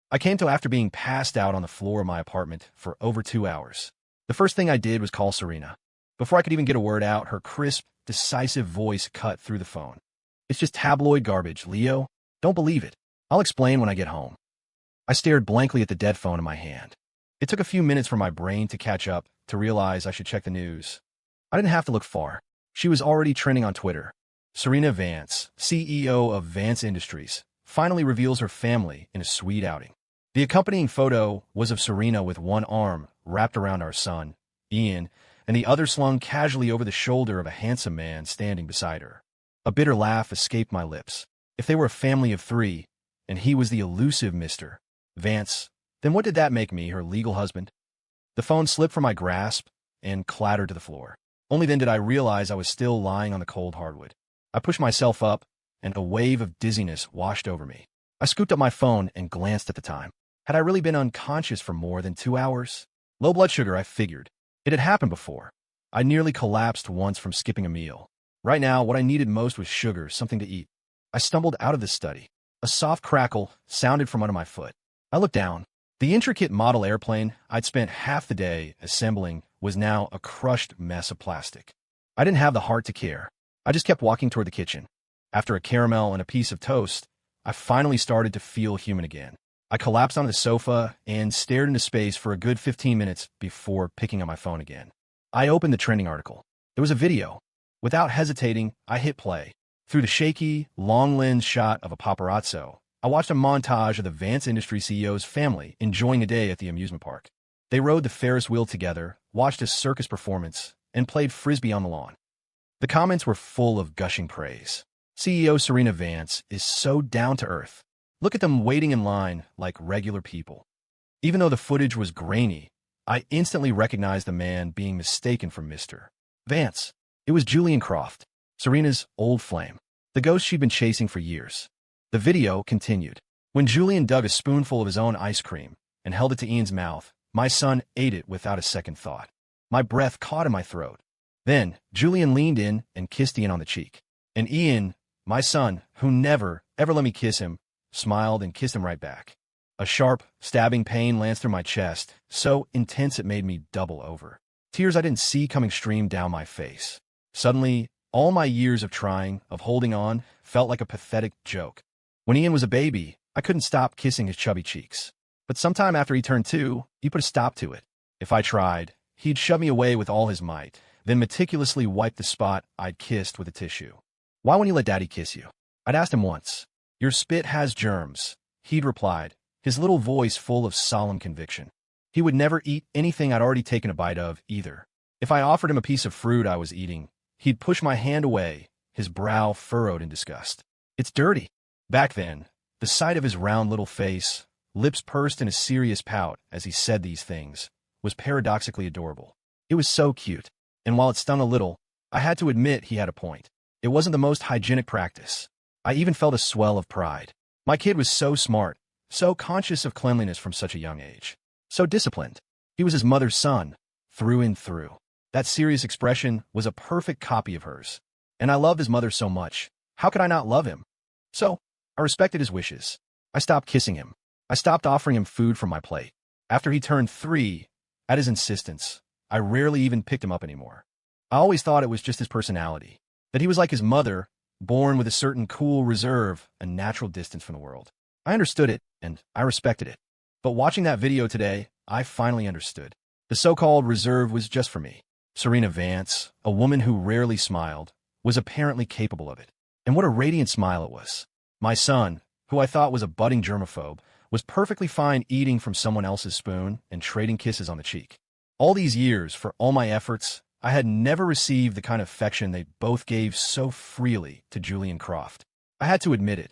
I came to after being passed out on the floor of my apartment for over 2 hours. The first thing I did was call Serena. Before I could even get a word out, her crisp, decisive voice cut through the phone. "It's just tabloid garbage, Leo. Don't believe it. I'll explain when I get home." I stared blankly at the dead phone in my hand. It took a few minutes for my brain to catch up, to realize I should check the news. I didn't have to look far. She was already trending on Twitter. Serena Vance, CEO of Vance Industries, finally reveals her family in a sweet outing. The accompanying photo was of Serena with one arm wrapped around our son, Ian, and the other slung casually over the shoulder of a handsome man standing beside her. A bitter laugh escaped my lips. If they were a family of three, and he was the elusive Mr. Vance, then what did that make me, her legal husband? The phone slipped from my grasp and clattered to the floor. Only then did I realize I was still lying on the cold hardwood. I pushed myself up, and a wave of dizziness washed over me. I scooped up my phone and glanced at the time. Had I really been unconscious for more than 2 hours? Low blood sugar, I figured. It had happened before. I nearly collapsed once from skipping a meal. Right now, what I needed most was sugar, something to eat. I stumbled out of the study. A soft crackle sounded from under my foot. I looked down. The intricate model airplane I'd spent half the day assembling was now a crushed mess of plastic. I didn't have the heart to care. I just kept walking toward the kitchen. After a caramel and a piece of toast, I finally started to feel human again. I collapsed on the sofa and stared into space for a good 15 minutes before picking up my phone again. I opened the trending article. There was a video. Without hesitating, I hit play. Through the shaky, long-lens shot of a paparazzo, I watched a montage of the Vance Industries CEO's family enjoying a day at the amusement park. They rode the Ferris wheel together, watched a circus performance, and played frisbee on the lawn. The comments were full of gushing praise. CEO Serena Vance is so down-to-earth. Look at them waiting in line like regular people. Even though the footage was grainy, I instantly recognized the man being mistaken for Mr. Vance. It was Julian Croft, Serena's old flame, the ghost she'd been chasing for years. The video continued. When Julian dug a spoonful of his own ice cream and held it to Ian's mouth, my son ate it without a second thought. My breath caught in my throat. Then Julian leaned in and kissed Ian on the cheek. And Ian, my son, who never, ever let me kiss him, smiled and kissed him right back. A sharp, stabbing pain lanced through my chest, so intense it made me double over. Tears I didn't see coming streamed down my face. Suddenly, all my years of trying, of holding on, felt like a pathetic joke. When Ian was a baby, I couldn't stop kissing his chubby cheeks. But sometime after he turned 2, he put a stop to it. If I tried, he'd shove me away with all his might, then meticulously wipe the spot I'd kissed with a tissue. "Why won't you let Daddy kiss you?" I'd asked him once. "Your spit has germs," he'd replied, his little voice full of solemn conviction. He would never eat anything I'd already taken a bite of, either. If I offered him a piece of fruit I was eating, he'd push my hand away, his brow furrowed in disgust. "It's dirty." Back then, the sight of his round little face, lips pursed in a serious pout as he said these things, was paradoxically adorable. It was so cute, and while it stung a little, I had to admit he had a point. It wasn't the most hygienic practice. I even felt a swell of pride. My kid was so smart, so conscious of cleanliness from such a young age, so disciplined. He was his mother's son, through and through. That serious expression was a perfect copy of hers. And I loved his mother so much. How could I not love him? So, I respected his wishes. I stopped kissing him. I stopped offering him food from my plate. After he turned 3, at his insistence, I rarely even picked him up anymore. I always thought it was just his personality, that he was like his mother, born with a certain cool reserve, a natural distance from the world. I understood it, and I respected it. But watching that video today, I finally understood. The so-called reserve was just for me. Serena Vance, a woman who rarely smiled, was apparently capable of it. And what a radiant smile it was. My son, who I thought was a budding germaphobe, was perfectly fine eating from someone else's spoon and trading kisses on the cheek. All these years, for all my efforts, I had never received the kind of affection they both gave so freely to Julian Croft. I had to admit it.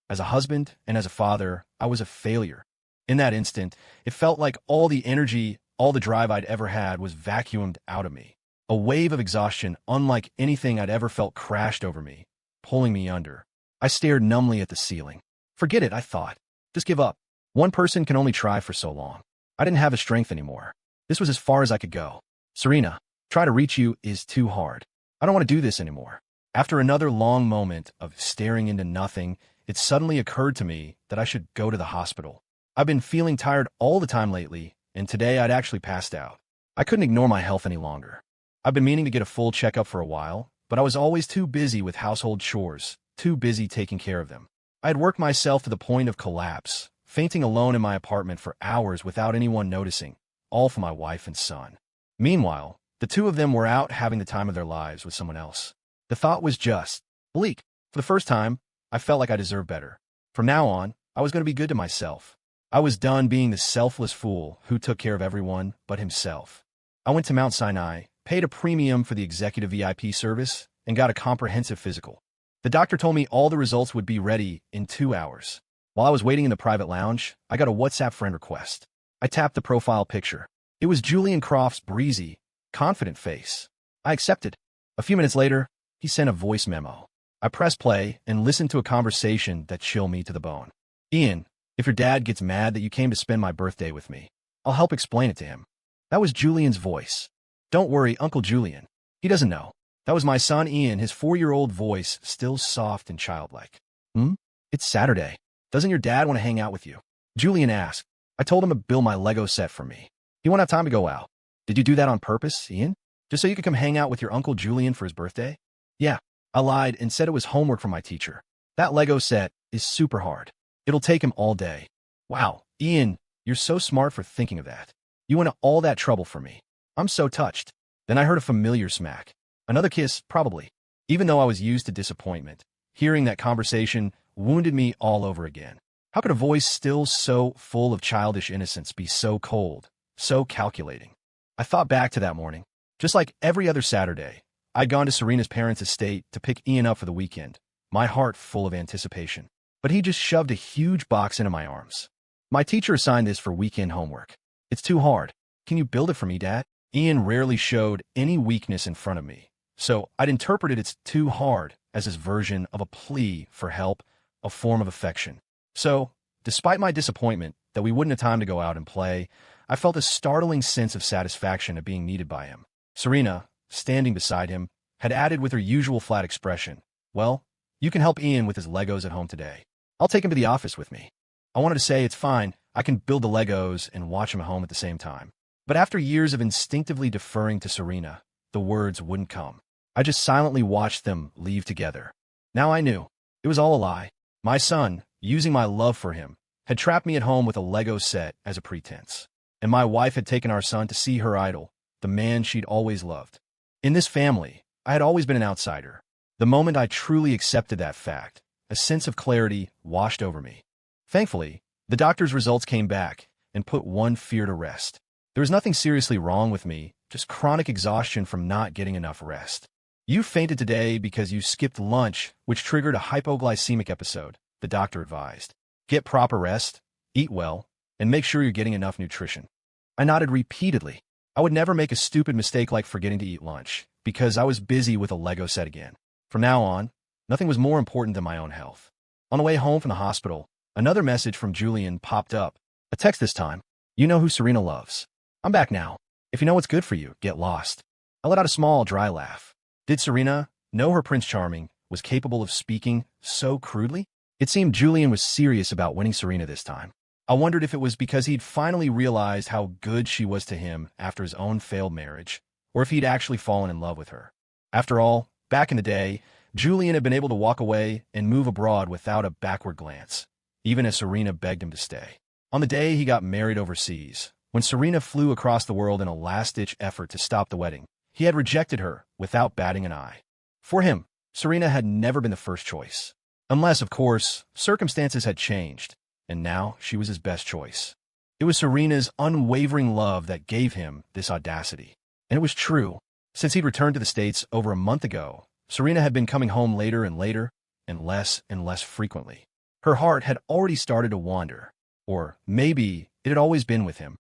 As a husband and as a father, I was a failure. In that instant, it felt like all the energy, all the drive I'd ever had was vacuumed out of me. A wave of exhaustion unlike anything I'd ever felt crashed over me, pulling me under. I stared numbly at the ceiling. Forget it, I thought. Just give up. One person can only try for so long. I didn't have the strength anymore. This was as far as I could go. "Serena, try to reach you is too hard. I don't want to do this anymore." After another long moment of staring into nothing, it suddenly occurred to me that I should go to the hospital. I've been feeling tired all the time lately, and today I'd actually passed out. I couldn't ignore my health any longer. I've been meaning to get a full checkup for a while, but I was always too busy with household chores, too busy taking care of them. I had worked myself to the point of collapse, fainting alone in my apartment for hours without anyone noticing, all for my wife and son. Meanwhile, the two of them were out having the time of their lives with someone else. The thought was just bleak. For the first time, I felt like I deserved better. From now on, I was going to be good to myself. I was done being the selfless fool who took care of everyone but himself. I went to Mount Sinai, paid a premium for the executive VIP service, and got a comprehensive physical. The doctor told me all the results would be ready in 2 hours. While I was waiting in the private lounge, I got a WhatsApp friend request. I tapped the profile picture. It was Julian Croft's breezy, confident face. I accepted. A few minutes later, he sent a voice memo. I pressed play and listened to a conversation that chilled me to the bone. Ian, if your dad gets mad that you came to spend my birthday with me, I'll help explain it to him. That was Julian's voice. Don't worry, Uncle Julian. He doesn't know. That was my son Ian, his 4-year-old voice still soft and childlike. It's Saturday. Doesn't your dad want to hang out with you? Julian asked. I told him to build my Lego set for me. He won't have time to go out. Did you do that on purpose, Ian? Just so you could come hang out with your Uncle Julian for his birthday? Yeah, I lied and said it was homework from my teacher. That Lego set is super hard. It'll take him all day. Wow, Ian, you're so smart for thinking of that. You went to all that trouble for me. I'm so touched. Then I heard a familiar smack. Another kiss, probably. Even though I was used to disappointment, hearing that conversation wounded me all over again. How could a voice still so full of childish innocence be so cold, so calculating? I thought back to that morning. Just like every other Saturday, I'd gone to Serena's parents' estate to pick Ian up for the weekend, my heart full of anticipation. But he just shoved a huge box into my arms. My teacher assigned this for weekend homework. It's too hard. Can you build it for me, Dad? Ian rarely showed any weakness in front of me, so I'd interpreted it's too hard as his version of a plea for help, a form of affection. So, despite my disappointment that we wouldn't have time to go out and play, I felt a startling sense of satisfaction at being needed by him. Serena, standing beside him, had added with her usual flat expression, "Well, you can help Ian with his Legos at home today. I'll take him to the office with me." I wanted to say it's fine, I can build the Legos and watch him at home at the same time. But after years of instinctively deferring to Serena, the words wouldn't come. I just silently watched them leave together. Now I knew. It was all a lie. My son, using my love for him, had trapped me at home with a Lego set as a pretense. And my wife had taken our son to see her idol, the man she'd always loved. In this family, I had always been an outsider. The moment I truly accepted that fact, a sense of clarity washed over me. Thankfully, the doctor's results came back and put one fear to rest. There was nothing seriously wrong with me, just chronic exhaustion from not getting enough rest. You fainted today because you skipped lunch, which triggered a hypoglycemic episode, the doctor advised. Get proper rest, eat well, and make sure you're getting enough nutrition. I nodded repeatedly. I would never make a stupid mistake like forgetting to eat lunch, because I was busy with a Lego set again. From now on, nothing was more important than my own health. On the way home from the hospital, another message from Julian popped up. A text this time. You know who Serena loves. I'm back now. If you know what's good for you, get lost. I let out a small, dry laugh. Did Serena know her Prince Charming was capable of speaking so crudely? It seemed Julian was serious about winning Serena this time. I wondered if it was because he'd finally realized how good she was to him after his own failed marriage, or if he'd actually fallen in love with her. After all, back in the day, Julian had been able to walk away and move abroad without a backward glance, even as Serena begged him to stay. On the day he got married overseas, when Serena flew across the world in a last-ditch effort to stop the wedding, he had rejected her without batting an eye. For him, Serena had never been the first choice. Unless, of course, circumstances had changed, and now she was his best choice. It was Serena's unwavering love that gave him this audacity. And it was true. Since he'd returned to the States over a month ago, Serena had been coming home later and later, and less frequently. Her heart had already started to wander, or maybe it had always been with him.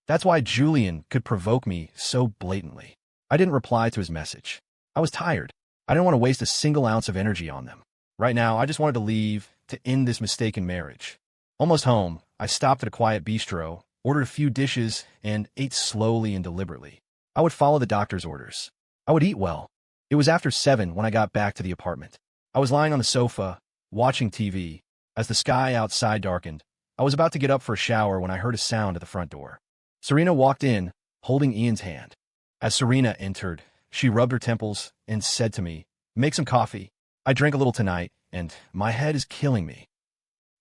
That's why Julian could provoke me so blatantly. I didn't reply to his message. I was tired. I didn't want to waste a single ounce of energy on them. Right now, I just wanted to leave to end this mistaken marriage. Almost home, I stopped at a quiet bistro, ordered a few dishes, and ate slowly and deliberately. I would follow the doctor's orders. I would eat well. It was after 7 when I got back to the apartment. I was lying on the sofa, watching TV. As the sky outside darkened, I was about to get up for a shower when I heard a sound at the front door. Serena walked in, holding Ian's hand. As Serena entered, she rubbed her temples and said to me, "Make some coffee. I drank a little tonight, and my head is killing me."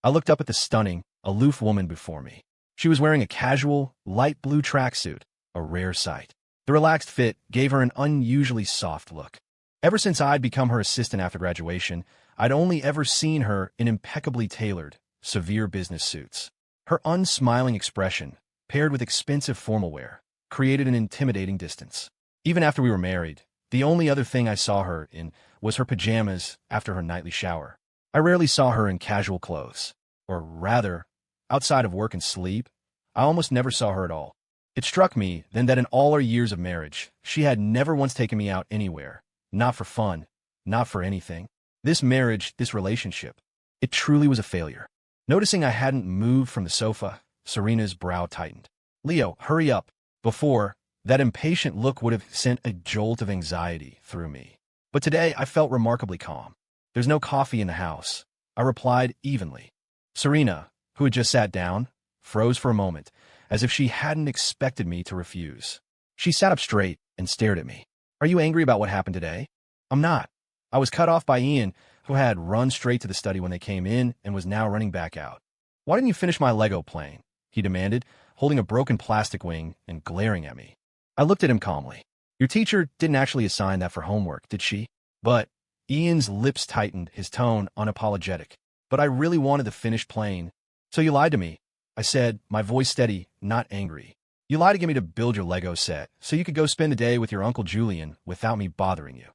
I looked up at the stunning, aloof woman before me. She was wearing a casual, light blue tracksuit, a rare sight. The relaxed fit gave her an unusually soft look. Ever since I'd become her assistant after graduation, I'd only ever seen her in impeccably tailored, severe business suits. Her unsmiling expression, paired with expensive formal wear, created an intimidating distance. Even after we were married, the only other thing I saw her in was her pajamas after her nightly shower. I rarely saw her in casual clothes. Or rather, outside of work and sleep, I almost never saw her at all. It struck me then that in all our years of marriage, she had never once taken me out anywhere. Not for fun, not for anything. This marriage, this relationship, it truly was a failure. Noticing I hadn't moved from the sofa, Serena's brow tightened. "Leo, hurry up." Before, that impatient look would have sent a jolt of anxiety through me. But today I felt remarkably calm. "There's no coffee in the house," I replied evenly. Serena, who had just sat down, froze for a moment, as if she hadn't expected me to refuse. She sat up straight and stared at me. "Are you angry about what happened today?" "I'm not." I was cut off by Ian, who had run straight to the study when they came in and was now running back out. "Why didn't you finish my Lego plane?" he demanded, holding a broken plastic wing and glaring at me. I looked at him calmly. "Your teacher didn't actually assign that for homework, did she?" But Ian's lips tightened, his tone unapologetic. "But I really wanted the finished plane." "So you lied to me," I said, my voice steady, not angry. "You lied to get me to build your Lego set so you could go spend the day with your Uncle Julian without me bothering you.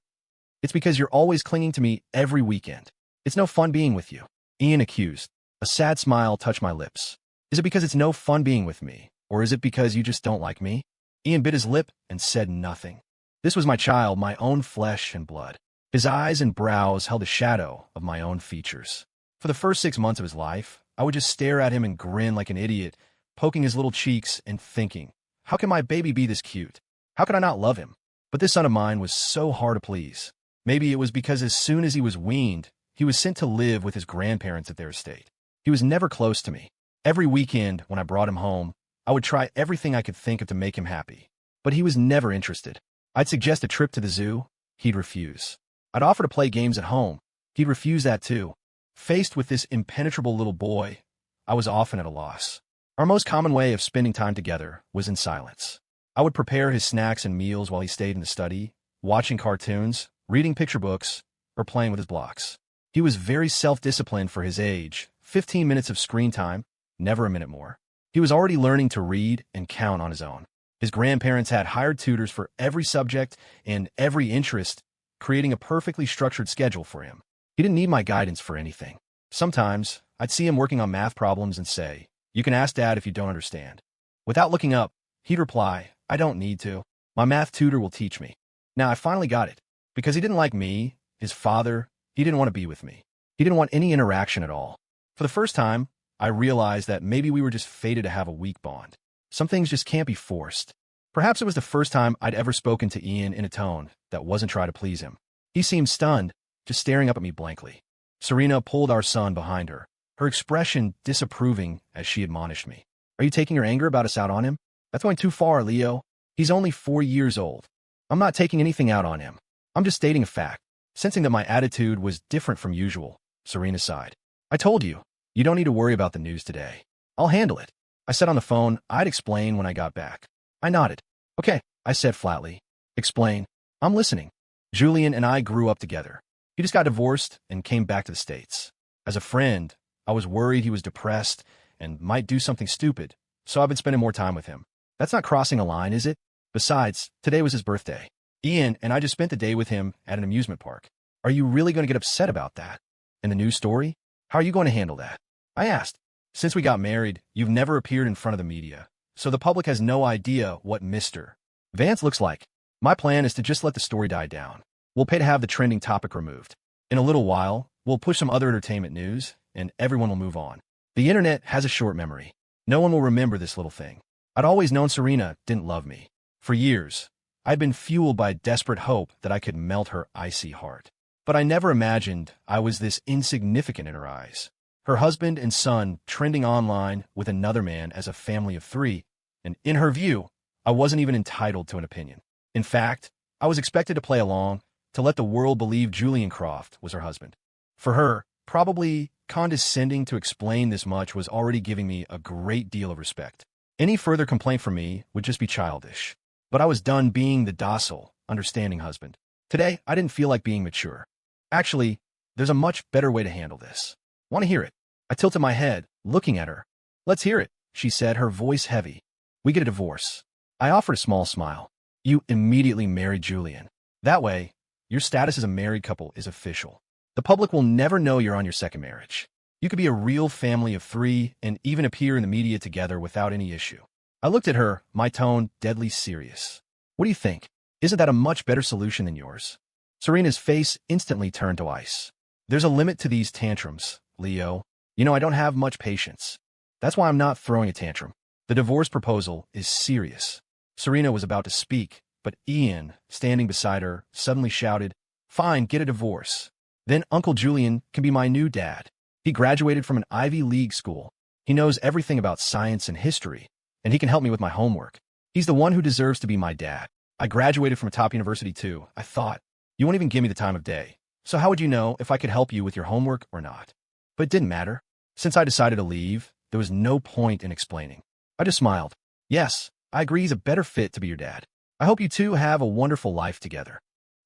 It's because you're always clinging to me every weekend. It's no fun being with you," Ian accused. A sad smile touched my lips. "Is it because it's no fun being with me, or is it because you just don't like me?" Ian bit his lip and said nothing. This was my child, my own flesh and blood. His eyes and brows held a shadow of my own features. For the first 6 months of his life, I would just stare at him and grin like an idiot, poking his little cheeks and thinking, how can my baby be this cute? How could I not love him? But this son of mine was so hard to please. Maybe it was because as soon as he was weaned, he was sent to live with his grandparents at their estate. He was never close to me. Every weekend, when I brought him home, I would try everything I could think of to make him happy. But he was never interested. I'd suggest a trip to the zoo. He'd refuse. I'd offer to play games at home. He'd refuse that too. Faced with this impenetrable little boy, I was often at a loss. Our most common way of spending time together was in silence. I would prepare his snacks and meals while he stayed in the study, watching cartoons, reading picture books, or playing with his blocks. He was very self-disciplined for his age, 15 minutes of screen time, never a minute more. He was already learning to read and count on his own. His grandparents had hired tutors for every subject and every interest, creating a perfectly structured schedule for him. He didn't need my guidance for anything. Sometimes, I'd see him working on math problems and say, "You can ask Dad if you don't understand." Without looking up, he'd reply, "I don't need to. My math tutor will teach me." Now, I finally got it. Because he didn't like me, his father, he didn't want to be with me. He didn't want any interaction at all. For the first time, I realized that maybe we were just fated to have a weak bond. Some things just can't be forced. Perhaps it was the first time I'd ever spoken to Ian in a tone that wasn't trying to please him. He seemed stunned, just staring up at me blankly. Serena pulled our son behind her, her expression disapproving as she admonished me. "Are you taking your anger about us out on him? That's going too far, Leo. He's only 4 years old. I'm not taking anything out on him. I'm just stating a fact." Sensing that my attitude was different from usual, Serena sighed. "I told you, you don't need to worry about the news today. I'll handle it." I said on the phone I'd explain when I got back. I nodded. "Okay," I said flatly. "Explain." "I'm listening." Julian and I grew up together. He just got divorced and came back to the States. As a friend, I was worried he was depressed and might do something stupid, so I've been spending more time with him. That's not crossing a line, is it? Besides, today was his birthday. Ian and I just spent the day with him at an amusement park. Are you really going to get upset about that? And the news story? How are you going to handle that? I asked. Since we got married, you've never appeared in front of the media, so the public has no idea what Mr. Vance looks like. My plan is to just let the story die down. We'll pay to have the trending topic removed. In a little while, we'll push some other entertainment news, and everyone will move on. The internet has a short memory. No one will remember this little thing. I'd always known Serena didn't love me. For years, I'd been fueled by desperate hope that I could melt her icy heart. But I never imagined I was this insignificant in her eyes. her husband and son trending online with another man as a family of three, and in her view, I wasn't even entitled to an opinion. In fact, I was expected to play along, to let the world believe Julian Croft was her husband. For her, probably condescending to explain this much was already giving me a great deal of respect. Any further complaint from me would just be childish. But I was done being the docile, understanding husband. Today, I didn't feel like being mature. Actually, there's a much better way to handle this. Want to hear it? I tilted my head, looking at her. Let's hear it, she said, her voice heavy. We get a divorce. I offered a small smile. You immediately married Julian. That way, your status as a married couple is official. The public will never know you're on your second marriage. You could be a real family of three and even appear in the media together without any issue. I looked at her, my tone deadly serious. What do you think? Isn't that a much better solution than yours? Serena's face instantly turned to ice. There's a limit to these tantrums, Leo. You know, I don't have much patience. That's why I'm not throwing a tantrum. The divorce proposal is serious. Serena was about to speak, but Ian, standing beside her, suddenly shouted, Fine, get a divorce. Then Uncle Julian can be my new dad. He graduated from an Ivy League school. He knows everything about science and history, and he can help me with my homework. He's the one who deserves to be my dad. I graduated from a top university too. I thought, you won't even give me the time of day. So how would you know if I could help you with your homework or not? But it didn't matter. Since I decided to leave, there was no point in explaining. I just smiled. Yes, I agree he's a better fit to be your dad. I hope you two have a wonderful life together.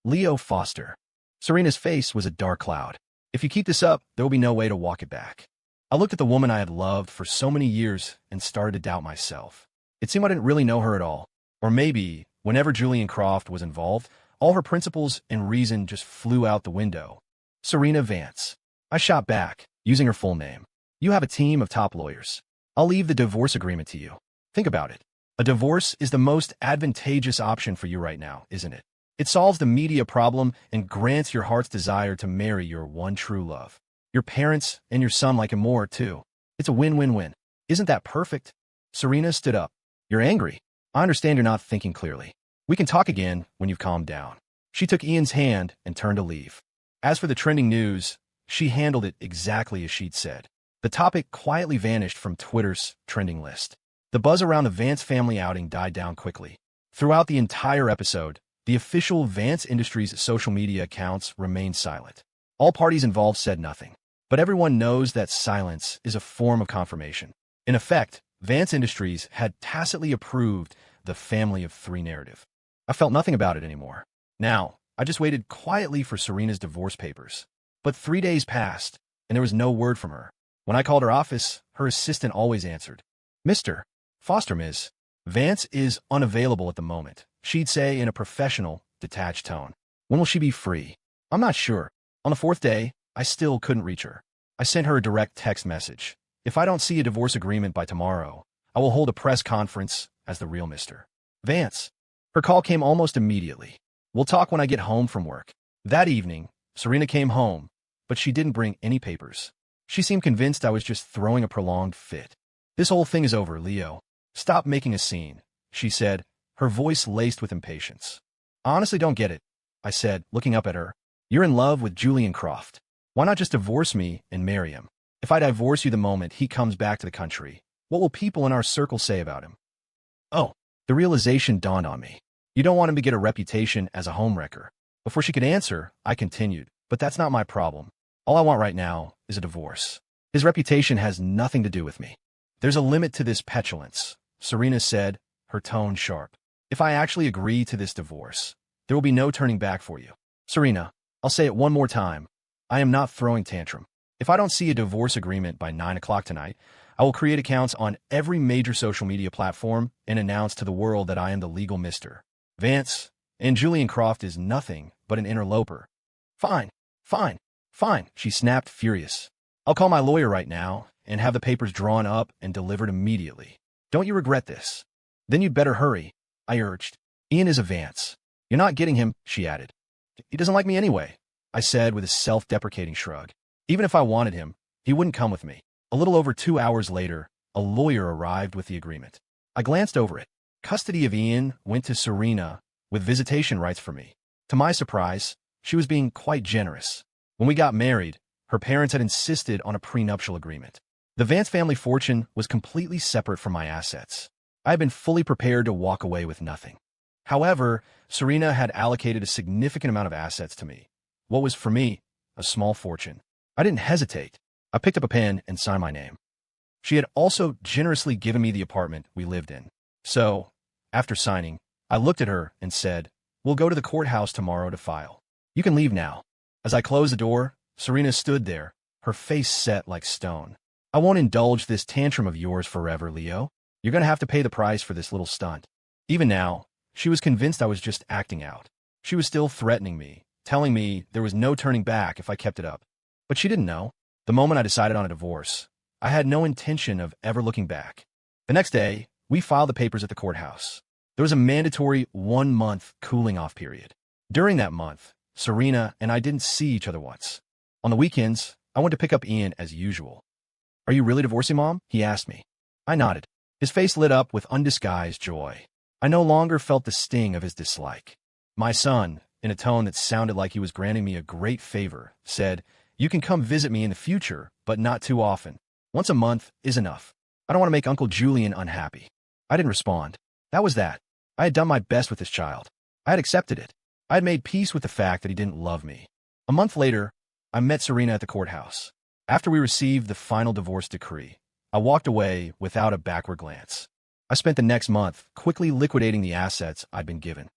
Leo Foster. Serena's face was a dark cloud. If you keep this up, there will be no way to walk it back. I looked at the woman I had loved for so many years and started to doubt myself. It seemed I didn't really know her at all. Or maybe, whenever Julian Croft was involved, all her principles and reason just flew out the window. Serena Vance. I shot back, using her full name. You have a team of top lawyers. I'll leave the divorce agreement to you. Think about it. A divorce is the most advantageous option for you right now, isn't it? It solves the media problem and grants your heart's desire to marry your one true love. Your parents and your son like him more, too. It's a win-win-win. Isn't that perfect? Serena stood up. You're angry. I understand you're not thinking clearly. We can talk again when you've calmed down. She took Ian's hand and turned to leave. As for the trending news, she handled it exactly as she'd said. The topic quietly vanished from Twitter's trending list. The buzz around the Vance family outing died down quickly. Throughout the entire episode, the official Vance Industries social media accounts remained silent. All parties involved said nothing. But everyone knows that silence is a form of confirmation. In effect, Vance Industries had tacitly approved the family of three narrative. I felt nothing about it anymore. Now, I just waited quietly for Serena's divorce papers. But 3 days passed, and there was no word from her. When I called her office, her assistant always answered. Mr. Foster, Ms. Vance is unavailable at the moment, she'd say in a professional, detached tone. When will she be free? I'm not sure. On the fourth day, I still couldn't reach her. I sent her a direct text message. If I don't see a divorce agreement by tomorrow, I will hold a press conference as the real Mr. Vance. Her call came almost immediately. We'll talk when I get home from work. That evening, Serena came home, but she didn't bring any papers. She seemed convinced I was just throwing a prolonged fit. This whole thing is over, Leo. Stop making a scene, she said, her voice laced with impatience. I honestly don't get it, I said, looking up at her. You're in love with Julian Croft. Why not just divorce me and marry him? If I divorce you the moment he comes back to the country, what will people in our circle say about him? Oh, the realization dawned on me. You don't want him to get a reputation as a homewrecker. Before she could answer, I continued, but that's not my problem. All I want right now is a divorce. His reputation has nothing to do with me. There's a limit to this petulance, Serena said, her tone sharp. If I actually agree to this divorce, there will be no turning back for you. Serena, I'll say it one more time. I am not throwing tantrum. If I don't see a divorce agreement by 9 o'clock tonight, I will create accounts on every major social media platform and announce to the world that I am the legal Mr. Vance, and Julian Croft is nothing but an interloper. Fine, fine, fine, she snapped, furious. I'll call my lawyer right now and have the papers drawn up and delivered immediately. Don't you regret this? Then you'd better hurry, I urged. Ian is a Vance. You're not getting him, she added. He doesn't like me anyway, I said with a self-deprecating shrug. Even if I wanted him, he wouldn't come with me. A little over 2 hours later, a lawyer arrived with the agreement. I glanced over it. Custody of Ian went to Serena with visitation rights for me. To my surprise, she was being quite generous. When we got married, Her parents had insisted on a prenuptial agreement. The Vance family fortune was completely separate from my assets. I had been fully prepared to walk away with nothing. However, Serena had allocated a significant amount of assets to me. What was, for me, a small fortune. I didn't hesitate. I picked up a pen and signed my name. She had also generously given me the apartment we lived in. So, after signing, I looked at her and said, "We'll go to the courthouse tomorrow to file. You can leave now." As I closed the door, Serena stood there, her face set like stone. "I won't indulge this tantrum of yours forever, Leo. You're going to have to pay the price for this little stunt." Even now, she was convinced I was just acting out. She was still threatening me, telling me there was no turning back if I kept it up. But she didn't know. The moment I decided on a divorce, I had no intention of ever looking back. The next day, we filed the papers at the courthouse. There was a mandatory 1-month cooling-off period. During that month, Serena and I didn't see each other once. On the weekends, I went to pick up Ian as usual. "Are you really divorcing, Mom?" he asked me. I nodded. His face lit up with undisguised joy. I no longer felt the sting of his dislike. My son, in a tone that sounded like he was granting me a great favor, said, "You can come visit me in the future, but not too often. Once a month is enough. I don't want to make Uncle Julian unhappy." I didn't respond. That was that. I had done my best with this child. I had accepted it. I had made peace with the fact that he didn't love me. A month later, I met Serena at the courthouse. After we received the final divorce decree, I walked away without a backward glance. I spent the next month quickly liquidating the assets I'd been given.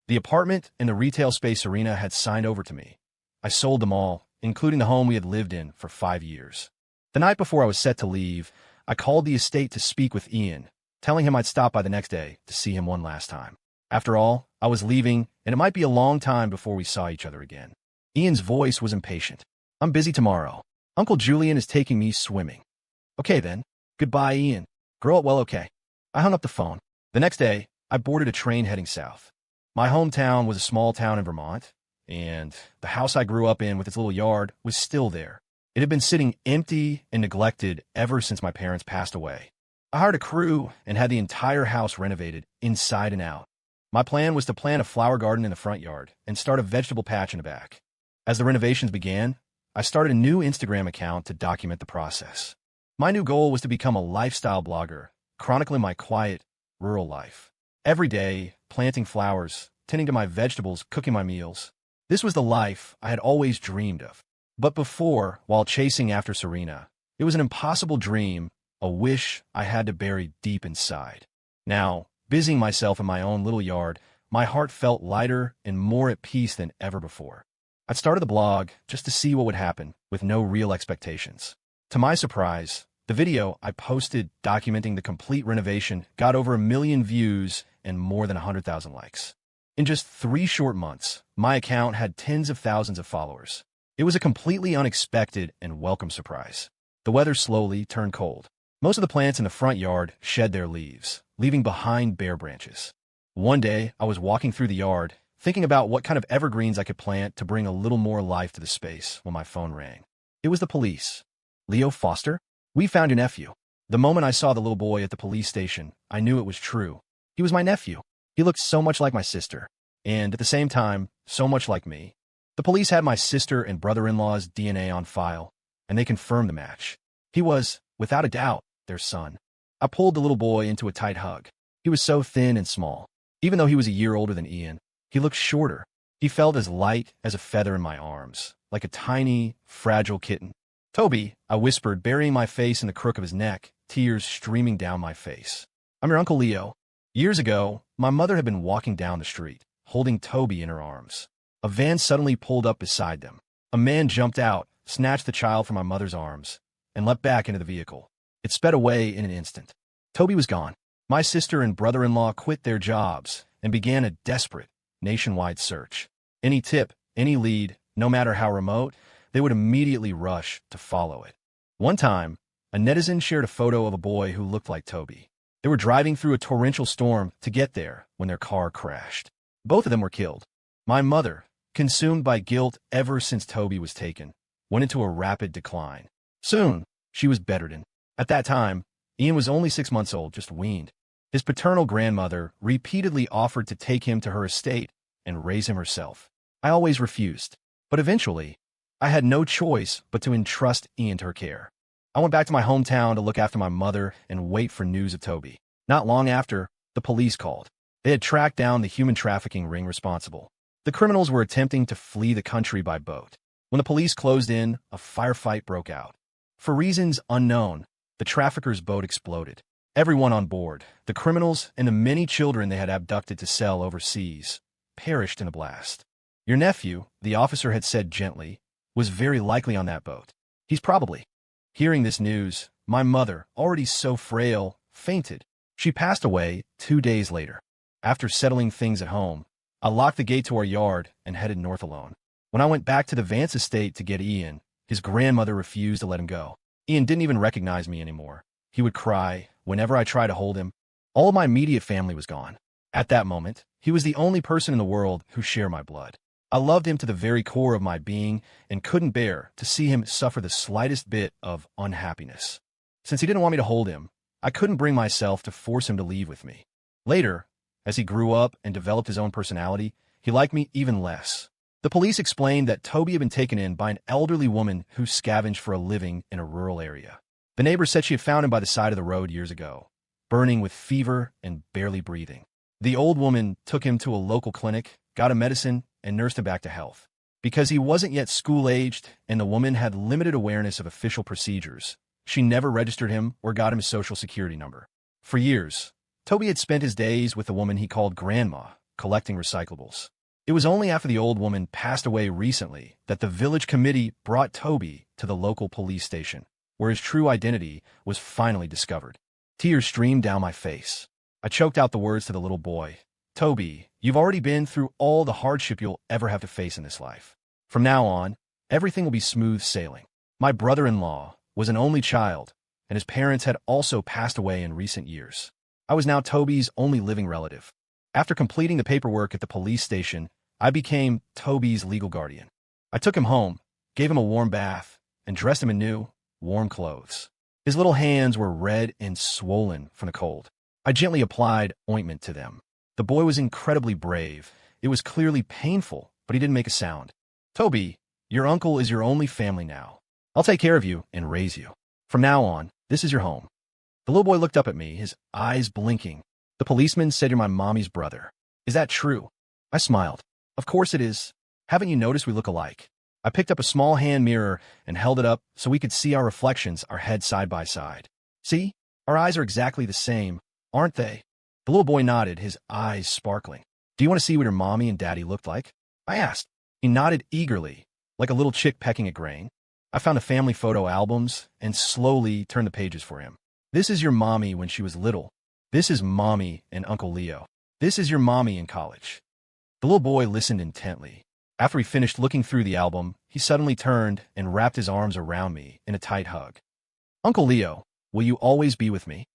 The apartment and the retail space Serena had signed over to me. I sold them all, including the home we had lived in for 5 years. The night before I was set to leave, I called the estate to speak with Ian, telling him I'd stop by the next day to see him one last time. After all, I was leaving, and it might be a long time before we saw each other again. Ian's voice was impatient. "I'm busy tomorrow. Uncle Julian is taking me swimming." "Okay then. Goodbye, Ian. Grow up well, okay." I hung up the phone. The next day, I boarded a train heading south. My hometown was a small town in Vermont, and the house I grew up in with its little yard was still there. It had been sitting empty and neglected ever since my parents passed away. I hired a crew and had the entire house renovated inside and out. My plan was to plant a flower garden in the front yard and start a vegetable patch in the back. As the renovations began, I started a new Instagram account to document the process. My new goal was to become a lifestyle blogger, chronicling my quiet, rural life. Every day, planting flowers, tending to my vegetables, cooking my meals. This was the life I had always dreamed of. But before, while chasing after Serena, it was an impossible dream, a wish I had to bury deep inside. Now, busying myself in my own little yard, my heart felt lighter and more at peace than ever before. I started the blog just to see what would happen, with no real expectations. To my surprise, the video I posted documenting the complete renovation got over 1 million views and more than 100,000 likes. In just 3 short months, my account had tens of thousands of followers. It was a completely unexpected and welcome surprise. The weather slowly turned cold. Most of the plants in the front yard shed their leaves, leaving behind bare branches. One day, I was walking through the yard, thinking about what kind of evergreens I could plant to bring a little more life to the space when my phone rang. It was the police. "Leo Foster? We found your nephew." The moment I saw the little boy at the police station, I knew it was true. He was my nephew. He looked so much like my sister, and at the same time, so much like me. The police had my sister and brother-in-law's DNA on file, and they confirmed the match. He was, without a doubt, their son. I pulled the little boy into a tight hug. He was so thin and small. Even though he was a year older than Ian, he looked shorter. He felt as light as a feather in my arms, like a tiny, fragile kitten. "Toby," I whispered, burying my face in the crook of his neck, tears streaming down my face. "I'm your Uncle Leo." Years ago, my mother had been walking down the street, holding Toby in her arms. A van suddenly pulled up beside them. A man jumped out, snatched the child from my mother's arms, and leapt back into the vehicle. It sped away in an instant. Toby was gone. My sister and brother-in-law quit their jobs and began a desperate, nationwide search. Any tip, any lead, no matter how remote, they would immediately rush to follow it. One time, a netizen shared a photo of a boy who looked like Toby. They were driving through a torrential storm to get there when their car crashed. Both of them were killed. My mother, consumed by guilt ever since Toby was taken, went into a rapid decline. Soon, she was bedridden. At that time, Ian was only 6 months old, just weaned. His paternal grandmother repeatedly offered to take him to her estate and raise him herself. I always refused. But eventually, I had no choice but to entrust Ian to her care. I went back to my hometown to look after my mother and wait for news of Toby. Not long after, the police called. They had tracked down the human trafficking ring responsible. The criminals were attempting to flee the country by boat. When the police closed in, a firefight broke out. For reasons unknown, the traffickers' boat exploded. Everyone on board, the criminals and the many children they had abducted to sell overseas, perished in the blast. Your nephew, the officer had said gently, was very likely on that boat. He's probably. Hearing this news, my mother, already so frail, fainted. She passed away 2 days later. After settling things at home, I locked the gate to our yard and headed north alone. When I went back to the Vance estate to get Ian, his grandmother refused to let him go. Ian didn't even recognize me anymore. He would cry whenever I tried to hold him. All of my immediate family was gone. At that moment, he was the only person in the world who shared my blood. I loved him to the very core of my being and couldn't bear to see him suffer the slightest bit of unhappiness. Since he didn't want me to hold him, I couldn't bring myself to force him to leave with me. Later, as he grew up and developed his own personality, he liked me even less. The police explained that Toby had been taken in by an elderly woman who scavenged for a living in a rural area. The neighbor said she had found him by the side of the road years ago, burning with fever and barely breathing. The old woman took him to a local clinic, got him medicine, and nursed him back to health. Because he wasn't yet school-aged and the woman had limited awareness of official procedures, she never registered him or got him his social security number. For years, Toby had spent his days with the woman he called Grandma, collecting recyclables. It was only after the old woman passed away recently that the village committee brought Toby to the local police station, where his true identity was finally discovered. Tears streamed down my face. I choked out the words to the little boy. Toby, you've already been through all the hardship you'll ever have to face in this life. From now on, everything will be smooth sailing. My brother-in-law was an only child, and his parents had also passed away in recent years. I was now Toby's only living relative. After completing the paperwork at the police station, I became Toby's legal guardian. I took him home, gave him a warm bath, and dressed him in new, warm clothes. His little hands were red and swollen from the cold. I gently applied ointment to them. The boy was incredibly brave. It was clearly painful, but he didn't make a sound. Toby, your uncle is your only family now. I'll take care of you and raise you. From now on, this is your home. The little boy looked up at me, his eyes blinking. The policeman said you're my mommy's brother. Is that true? I smiled. Of course it is. Haven't you noticed we look alike? I picked up a small hand mirror and held it up so we could see our reflections, our heads side by side. See? Our eyes are exactly the same, aren't they? The little boy nodded, his eyes sparkling. Do you want to see what your mommy and daddy looked like? I asked. He nodded eagerly, like a little chick pecking at grain. I found the family photo albums and slowly turned the pages for him. This is your mommy when she was little. This is mommy and Uncle Leo. This is your mommy in college. The little boy listened intently. After he finished looking through the album, he suddenly turned and wrapped his arms around me in a tight hug. Uncle Leo, will you always be with me?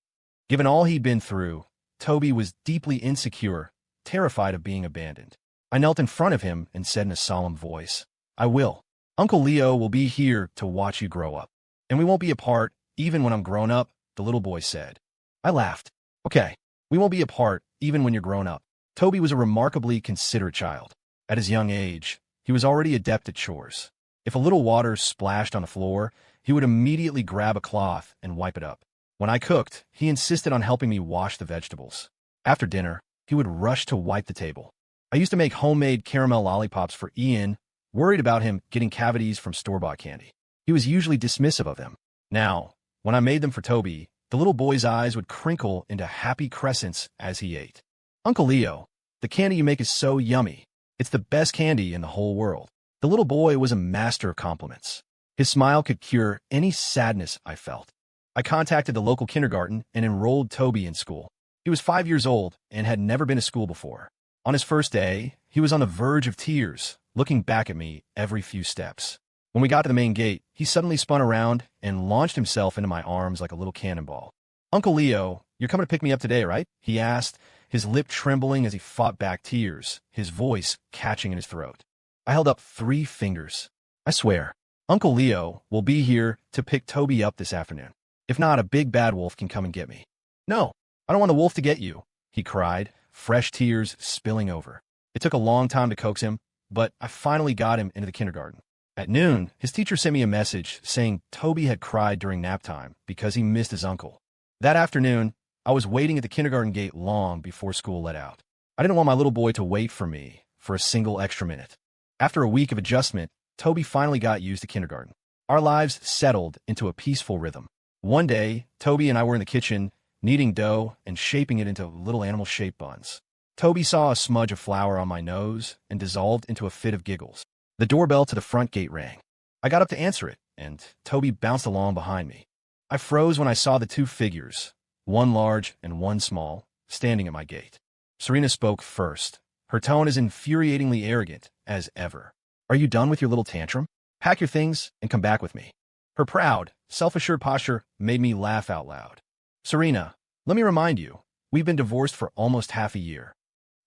Given all he'd been through, Toby was deeply insecure, terrified of being abandoned. I knelt in front of him and said in a solemn voice, I will. Uncle Leo will be here to watch you grow up. And we won't be apart, even when I'm grown up, the little boy said. I laughed. Okay, we won't be apart, even when you're grown up. Toby was a remarkably considerate child. At his young age, he was already adept at chores. If a little water splashed on the floor, he would immediately grab a cloth and wipe it up. When I cooked, he insisted on helping me wash the vegetables. After dinner, he would rush to wipe the table. I used to make homemade caramel lollipops for Ian, worried about him getting cavities from store-bought candy. He was usually dismissive of them. Now, when I made them for Toby, the little boy's eyes would crinkle into happy crescents as he ate. Uncle Leo, the candy you make is so yummy. It's the best candy in the whole world. The little boy was a master of compliments. His smile could cure any sadness I felt. I contacted the local kindergarten and enrolled Toby in school. He was 5 years old and had never been to school before. On his first day, he was on the verge of tears, looking back at me every few steps. When we got to the main gate, he suddenly spun around and launched himself into my arms like a little cannonball. Uncle Leo, you're coming to pick me up today, right? He asked, his lip trembling as he fought back tears, his voice catching in his throat. I held up 3 fingers. I swear, Uncle Leo will be here to pick Toby up this afternoon. If not, a big bad wolf can come and get me. No, I don't want the wolf to get you, he cried, fresh tears spilling over. It took a long time to coax him, but I finally got him into the kindergarten. At noon, his teacher sent me a message saying Toby had cried during nap time because he missed his uncle. That afternoon, I was waiting at the kindergarten gate long before school let out. I didn't want my little boy to wait for me for a single extra minute. After a week of adjustment, Toby finally got used to kindergarten. Our lives settled into a peaceful rhythm. One day, Toby and I were in the kitchen, kneading dough and shaping it into little animal-shaped buns. Toby saw a smudge of flour on my nose and dissolved into a fit of giggles. The doorbell to the front gate rang. I got up to answer it, and Toby bounced along behind me. I froze when I saw the two figures, one large and one small, standing at my gate. Serena spoke first. Her tone as infuriatingly arrogant as ever. "Are you done with your little tantrum? Pack your things and come back with me." Her proud, self-assured posture made me laugh out loud. "Serena, let me remind you, we've been divorced for almost half a year."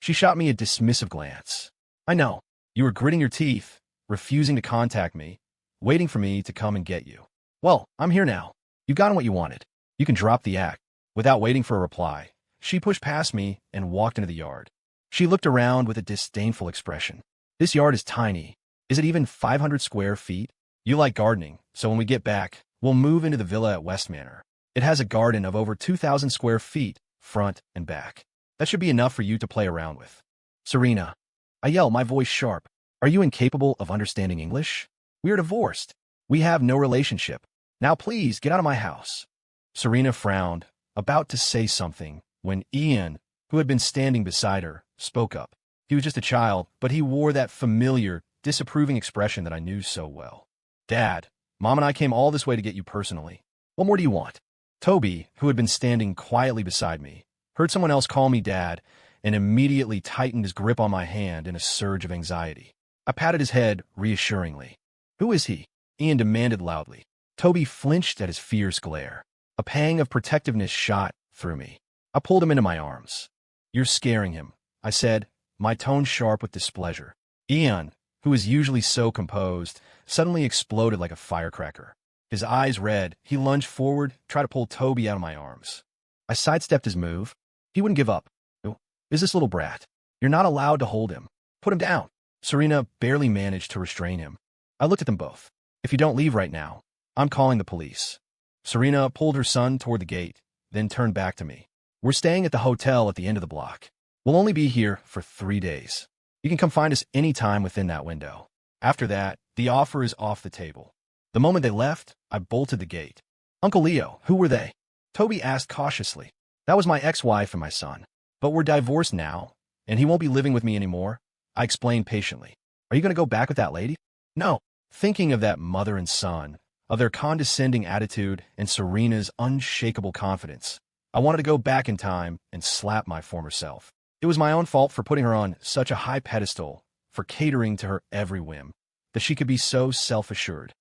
She shot me a dismissive glance. "I know. You were gritting your teeth, refusing to contact me, waiting for me to come and get you. Well, I'm here now. You've gotten what you wanted. You can drop the act." Without waiting for a reply, she pushed past me and walked into the yard. She looked around with a disdainful expression. "This yard is tiny. Is it even 500 square feet? You like gardening, so when we get back, we'll move into the villa at West Manor. It has a garden of over 2,000 square feet, front and back. That should be enough for you to play around with." "Serena," I yell, my voice sharp, "are you incapable of understanding English? We are divorced. We have no relationship. Now please get out of my house." Serena frowned, about to say something, when Ian, who had been standing beside her, spoke up. He was just a child, but he wore that familiar, disapproving expression that I knew so well. "Dad, Mom and I came all this way to get you personally. What more do you want?" Toby, who had been standing quietly beside me, heard someone else call me Dad and immediately tightened his grip on my hand in a surge of anxiety. I patted his head reassuringly. "Who is he?" Ian demanded loudly. Toby flinched at his fierce glare. A pang of protectiveness shot through me. I pulled him into my arms. "You're scaring him," I said, my tone sharp with displeasure. Ian, who is usually so composed, suddenly exploded like a firecracker. His eyes red, he lunged forward, tried to pull Toby out of my arms. I sidestepped his move. He wouldn't give up. "Who is this little brat? You're not allowed to hold him. Put him down." Serena barely managed to restrain him. I looked at them both. "If you don't leave right now, I'm calling the police." Serena pulled her son toward the gate, then turned back to me. "We're staying at the hotel at the end of the block. We'll only be here for 3 days. You can come find us any time within that window. After that, the offer is off the table." The moment they left, I bolted the gate. "Uncle Leo, who were they?" Toby asked cautiously. "That was my ex-wife and my son. But we're divorced now, and he won't be living with me anymore," I explained patiently. "Are you going to go back with that lady?" "No." Thinking of that mother and son, of their condescending attitude and Serena's unshakable confidence, I wanted to go back in time and slap my former self. It was my own fault for putting her on such a high pedestal, for catering to her every whim, that she could be so self-assured.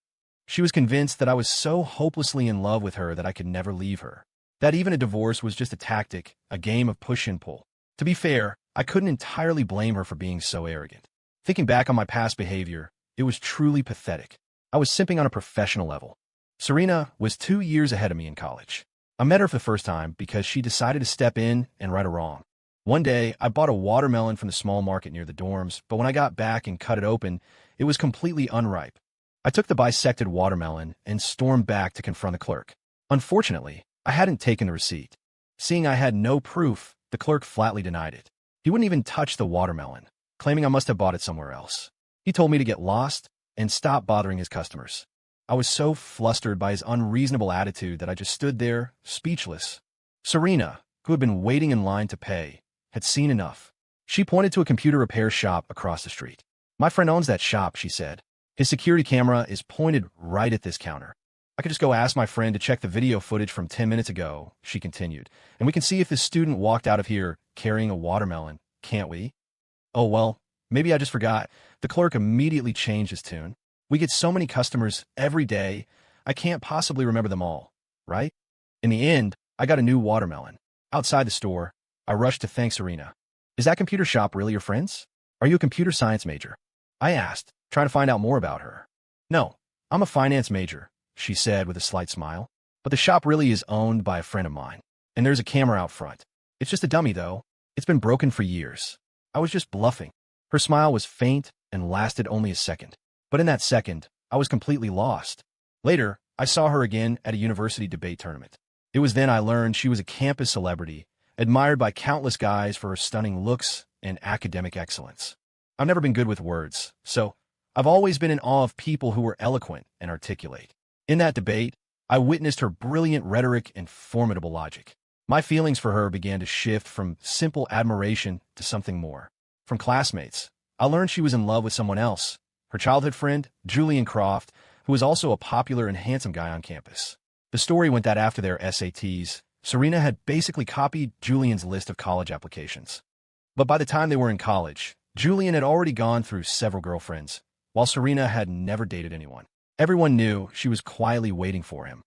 She was convinced that I was so hopelessly in love with her that I could never leave her, that even a divorce was just a tactic, a game of push and pull. To be fair, I couldn't entirely blame her for being so arrogant. Thinking back on my past behavior, it was truly pathetic. I was simping on a professional level. Serena was 2 years ahead of me in college. I met her for the first time because she decided to step in and right a wrong. One day, I bought a watermelon from the small market near the dorms, but when I got back and cut it open, it was completely unripe. I took the bisected watermelon and stormed back to confront the clerk. Unfortunately, I hadn't taken the receipt. Seeing I had no proof, the clerk flatly denied it. He wouldn't even touch the watermelon, claiming I must have bought it somewhere else. He told me to get lost and stop bothering his customers. I was so flustered by his unreasonable attitude that I just stood there, speechless. Serena, who had been waiting in line to pay, had seen enough. She pointed to a computer repair shop across the street. "My friend owns that shop," she said. "His security camera is pointed right at this counter. I could just go ask my friend to check the video footage from 10 minutes ago," she continued, "and we can see if this student walked out of here carrying a watermelon, can't we?" "Oh, well, maybe I just forgot." The clerk immediately changed his tune. "We get so many customers every day, I can't possibly remember them all, right?" In the end, I got a new watermelon. Outside the store, I rushed to thank Serena. "Is that computer shop really your friend's? Are you a computer science major?" I asked, trying to find out more about her. "No, I'm a finance major," she said with a slight smile. "But the shop really is owned by a friend of mine, and there's a camera out front. It's just a dummy, though. It's been broken for years." I was just bluffing. Her smile was faint and lasted only a second. But in that second, I was completely lost. Later, I saw her again at a university debate tournament. It was then I learned she was a campus celebrity, admired by countless guys for her stunning looks and academic excellence. I've never been good with words, so I've always been in awe of people who were eloquent and articulate. In that debate, I witnessed her brilliant rhetoric and formidable logic. My feelings for her began to shift from simple admiration to something more. From classmates, I learned she was in love with someone else, her childhood friend, Julian Croft, who was also a popular and handsome guy on campus. The story went that after their SATs, Serena had basically copied Julian's list of college applications. But by the time they were in college, Julian had already gone through several girlfriends, while Serena had never dated anyone. Everyone knew she was quietly waiting for him,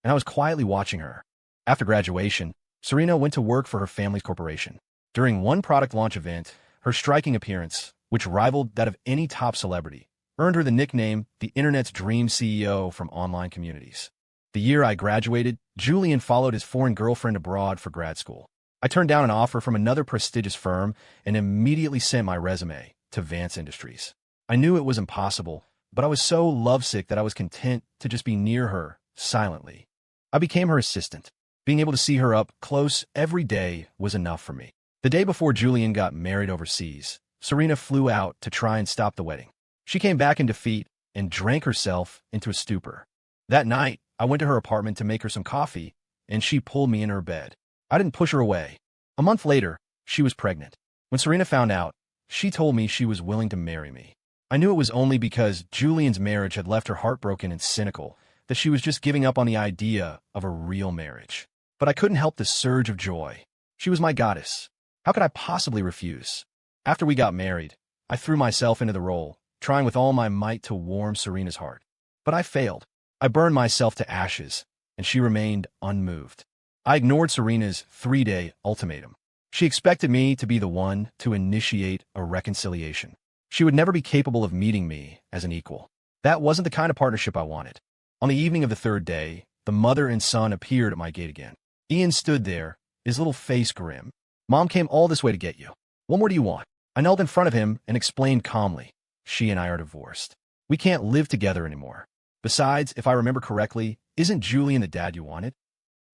and I was quietly watching her. After graduation, Serena went to work for her family's corporation. During one product launch event, her striking appearance, which rivaled that of any top celebrity, earned her the nickname the Internet's Dream CEO from online communities. The year I graduated, Julian followed his foreign girlfriend abroad for grad school. I turned down an offer from another prestigious firm and immediately sent my resume to Vance Industries. I knew it was impossible, but I was so lovesick that I was content to just be near her, silently. I became her assistant. Being able to see her up close every day was enough for me. The day before Julian got married overseas, Serena flew out to try and stop the wedding. She came back in defeat and drank herself into a stupor. That night, I went to her apartment to make her some coffee, and she pulled me in her bed. I didn't push her away. A month later, she was pregnant. When Serena found out, she told me she was willing to marry me. I knew it was only because Julian's marriage had left her heartbroken and cynical, that she was just giving up on the idea of a real marriage. But I couldn't help the surge of joy. She was my goddess. How could I possibly refuse? After we got married, I threw myself into the role, trying with all my might to warm Serena's heart. But I failed. I burned myself to ashes, and she remained unmoved. I ignored Serena's 3-day ultimatum. She expected me to be the one to initiate a reconciliation. She would never be capable of meeting me as an equal. That wasn't the kind of partnership I wanted. On the evening of the third day, the mother and son appeared at my gate again. Ian stood there, his little face grim. "Mom came all this way to get you. What more do you want?" I knelt in front of him and explained calmly, "She and I are divorced. We can't live together anymore. Besides, if I remember correctly, isn't Julian the dad you wanted?"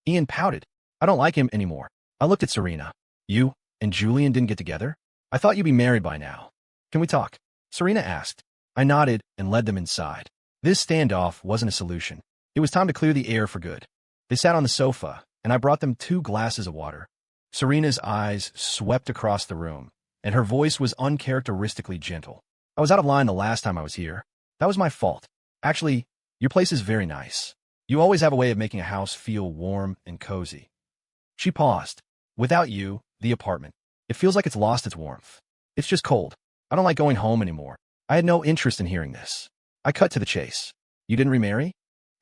Ian pouted. "I don't like him anymore." I looked at Serena. "You and Julian didn't get together? I thought you'd be married by now. Can we talk?" Serena asked. I nodded and led them inside. This standoff wasn't a solution. It was time to clear the air for good. They sat on the sofa, and I brought them 2 glasses of water. Serena's eyes swept across the room, and her voice was uncharacteristically gentle. "I was out of line the last time I was here. That was my fault. Actually, your place is very nice. You always have a way of making a house feel warm and cozy." She paused. "Without you, the apartment, it feels like it's lost its warmth. It's just cold. I don't like going home anymore." I had no interest in hearing this. I cut to the chase. "You didn't remarry?"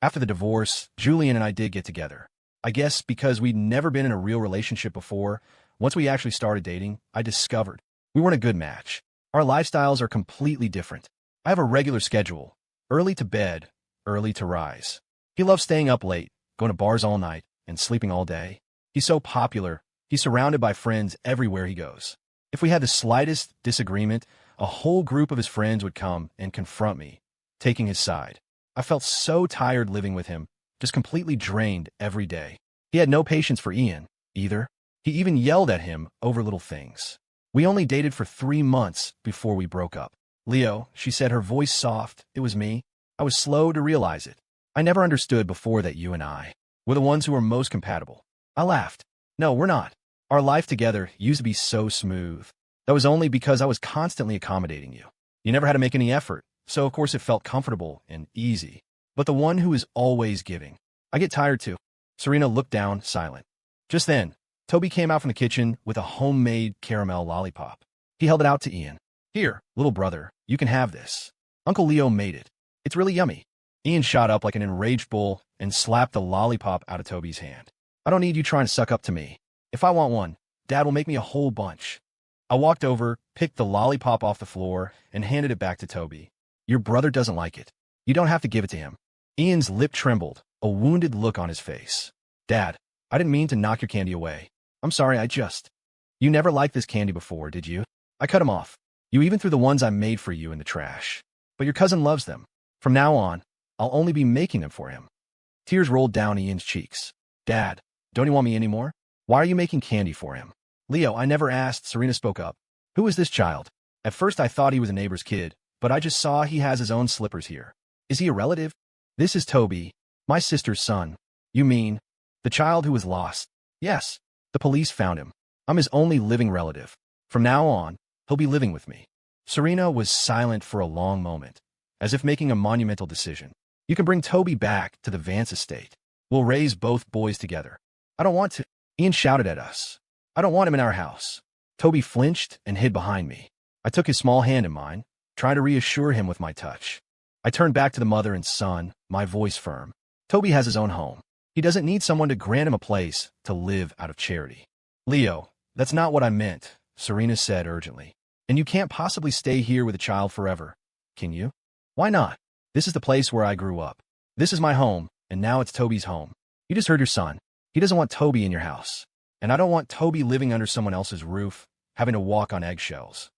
After the divorce, Julian and I did get together. I guess because we'd never been in a real relationship before, once we actually started dating, I discovered we weren't a good match. Our lifestyles are completely different. I have a regular schedule, early to bed, early to rise. He loves staying up late, going to bars all night, and sleeping all day. He's so popular, he's surrounded by friends everywhere he goes. If we had the slightest disagreement, a whole group of his friends would come and confront me, taking his side. I felt so tired living with him, just completely drained every day. He had no patience for Ian, either. He even yelled at him over little things. We only dated for 3 months before we broke up. "Leo," she said, her voice soft, "it was me. I was slow to realize it. I never understood before that you and I were the ones who were most compatible." I laughed. "No, we're not. Our life together used to be so smooth. That was only because I was constantly accommodating you. You never had to make any effort, so of course it felt comfortable and easy. But the one who is always giving. I get tired too." Serena looked down, silent. Just then, Toby came out from the kitchen with a homemade caramel lollipop. He held it out to Ian. "Here, little brother, you can have this. Uncle Leo made it. It's really yummy." Ian shot up like an enraged bull and slapped the lollipop out of Toby's hand. "I don't need you trying to suck up to me. If I want one, Dad will make me a whole bunch." I walked over, picked the lollipop off the floor, and handed it back to Toby. "Your brother doesn't like it. You don't have to give it to him." Ian's lip trembled, a wounded look on his face. "Dad, I didn't mean to knock your candy away. I'm sorry, You never liked this candy before, did you?" I cut him off. "You even threw the ones I made for you in the trash. But your cousin loves them. From now on, I'll only be making them for him. Tears rolled down Ian's cheeks. Dad, don't you want me anymore? Why are you making candy for him? Leo, I never asked, Serena spoke up. Who is this child? At first I thought he was a neighbor's kid, but I just saw he has his own slippers here. Is he a relative? This is Toby, my sister's son. You mean, the child who was lost? Yes, the police found him. I'm his only living relative. From now on, he'll be living with me. Serena was silent for a long moment, as if making a monumental decision. You can bring Toby back to the Vance estate. We'll raise both boys together. I don't want to. Ian shouted at us. I don't want him in our house. Toby flinched and hid behind me. I took his small hand in mine, trying to reassure him with my touch. I turned back to the mother and son, my voice firm. Toby has his own home. He doesn't need someone to grant him a place to live out of charity. Leo, that's not what I meant, Serena said urgently. And you can't possibly stay here with a child forever, can you? Why not? This is the place where I grew up. This is my home, and now it's Toby's home. You just heard your son. He doesn't want Toby in your house. And I don't want Toby living under someone else's roof, having to walk on eggshells.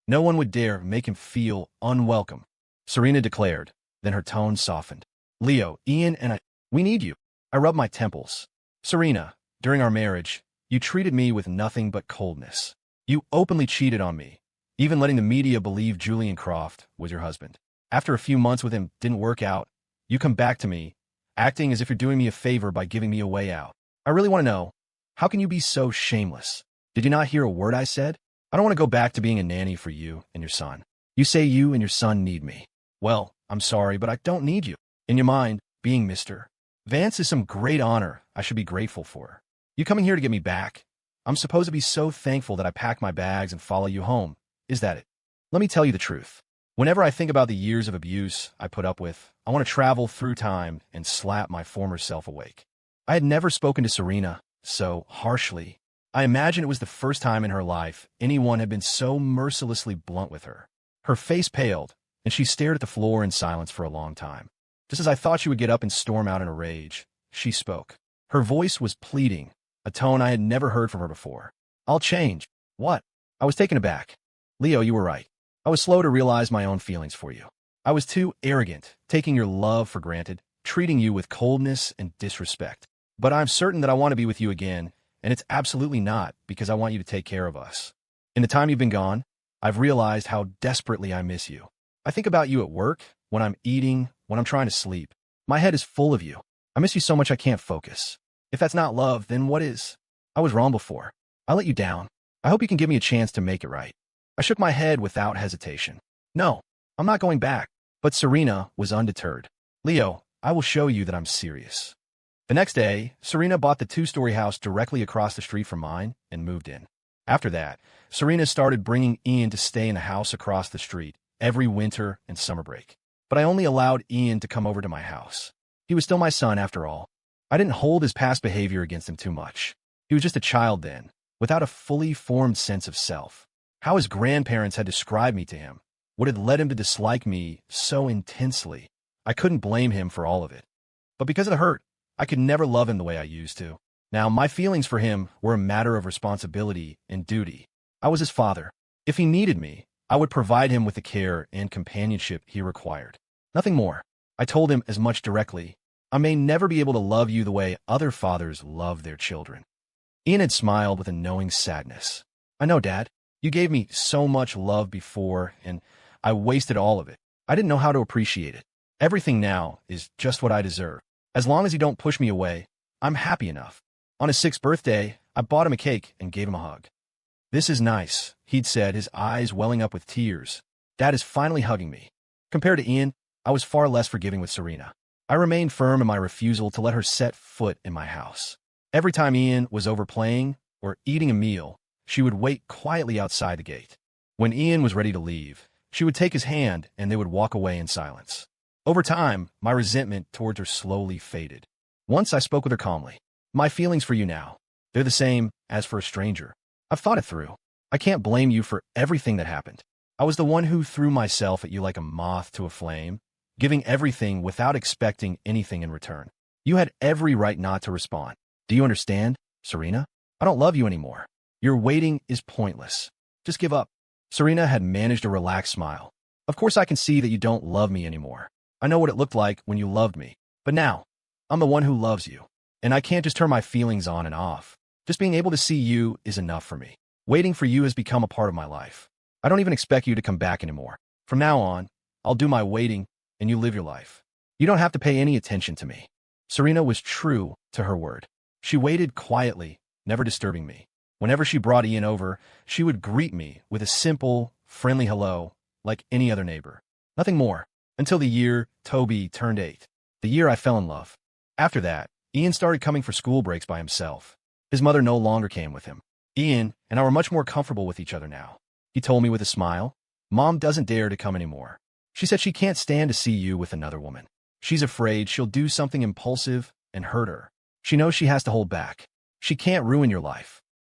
No one would dare make him feel unwelcome, Serena declared. Then her tone softened. Leo, Ian, and I, we need you. I rubbed my temples. Serena, during our marriage, you treated me with nothing but coldness. You openly cheated on me, even letting the media believe Julian Croft was your husband. After a few months with him didn't work out, you come back to me, acting as if you're doing me a favor by giving me a way out. I really want to know, how can you be so shameless? Did you not hear a word I said? I don't want to go back to being a nanny for you and your son. You say you and your son need me. Well, I'm sorry, but I don't need you. In your mind, being Mr. Vance is some great honor I should be grateful for. You coming here to get me back? I'm supposed to be so thankful that I pack my bags and follow you home. Is that it? Let me tell you the truth. Whenever I think about the years of abuse I put up with, I want to travel through time and slap my former self awake. I had never spoken to Serena so harshly. I imagine it was the first time in her life anyone had been so mercilessly blunt with her. Her face paled, and she stared at the floor in silence for a long time. Just as I thought she would get up and storm out in a rage, she spoke. Her voice was pleading, a tone I had never heard from her before. I'll change. What? I was taken aback. Leo, you were right. I was slow to realize my own feelings for you. I was too arrogant, taking your love for granted, treating you with coldness and disrespect. But I'm certain that I want to be with you again, and it's absolutely not because I want you to take care of us. In the time you've been gone, I've realized how desperately I miss you. I think about you at work, when I'm eating, when I'm trying to sleep. My head is full of you. I miss you so much I can't focus. If that's not love, then what is? I was wrong before. I let you down. I hope you can give me a chance to make it right. I shook my head without hesitation. No, I'm not going back. But Serena was undeterred. Leo, I will show you that I'm serious. The next day, Serena bought the two-story house directly across the street from mine and moved in. After that, Serena started bringing Ian to stay in the house across the street every winter and summer break. But I only allowed Ian to come over to my house. He was still my son after all. I didn't hold his past behavior against him too much. He was just a child then, without a fully formed sense of self. How his grandparents had described me to him, what had led him to dislike me so intensely. I couldn't blame him for all of it. But because of the hurt, I could never love him the way I used to. Now, my feelings for him were a matter of responsibility and duty. I was his father. If he needed me, I would provide him with the care and companionship he required. Nothing more. I told him as much directly. I may never be able to love you the way other fathers love their children. Ian had smiled with a knowing sadness. I know, Dad. You gave me so much love before, and I wasted all of it. I didn't know how to appreciate it. Everything now is just what I deserve. As long as you don't push me away, I'm happy enough. On his 6th birthday, I bought him a cake and gave him a hug. This is nice, he'd said, his eyes welling up with tears. Dad is finally hugging me. Compared to Ian, I was far less forgiving with Serena. I remained firm in my refusal to let her set foot in my house. Every time Ian was overplaying or eating a meal, she would wait quietly outside the gate. When Ian was ready to leave, she would take his hand and they would walk away in silence. Over time, my resentment towards her slowly faded. Once I spoke with her calmly. My feelings for you now, they're the same as for a stranger. I've thought it through. I can't blame you for everything that happened. I was the one who threw myself at you like a moth to a flame, giving everything without expecting anything in return. You had every right not to respond. Do you understand, Serena? I don't love you anymore. Your waiting is pointless. Just give up. Serena had managed a relaxed smile. Of course I can see that you don't love me anymore. I know what it looked like when you loved me. But now, I'm the one who loves you. And I can't just turn my feelings on and off. Just being able to see you is enough for me. Waiting for you has become a part of my life. I don't even expect you to come back anymore. From now on, I'll do my waiting, and you live your life. You don't have to pay any attention to me. Serena was true to her word. She waited quietly, never disturbing me. Whenever she brought Ian over, she would greet me with a simple, friendly hello, like any other neighbor. Nothing more, until the year Toby turned 8. The year I fell in love. After that, Ian started coming for school breaks by himself. His mother no longer came with him. Ian and I were much more comfortable with each other now. He told me with a smile, "Mom doesn't dare to come anymore. She said she can't stand to see you with another woman. She's afraid she'll do something impulsive and hurt her. She knows she has to hold back. She can't ruin your life.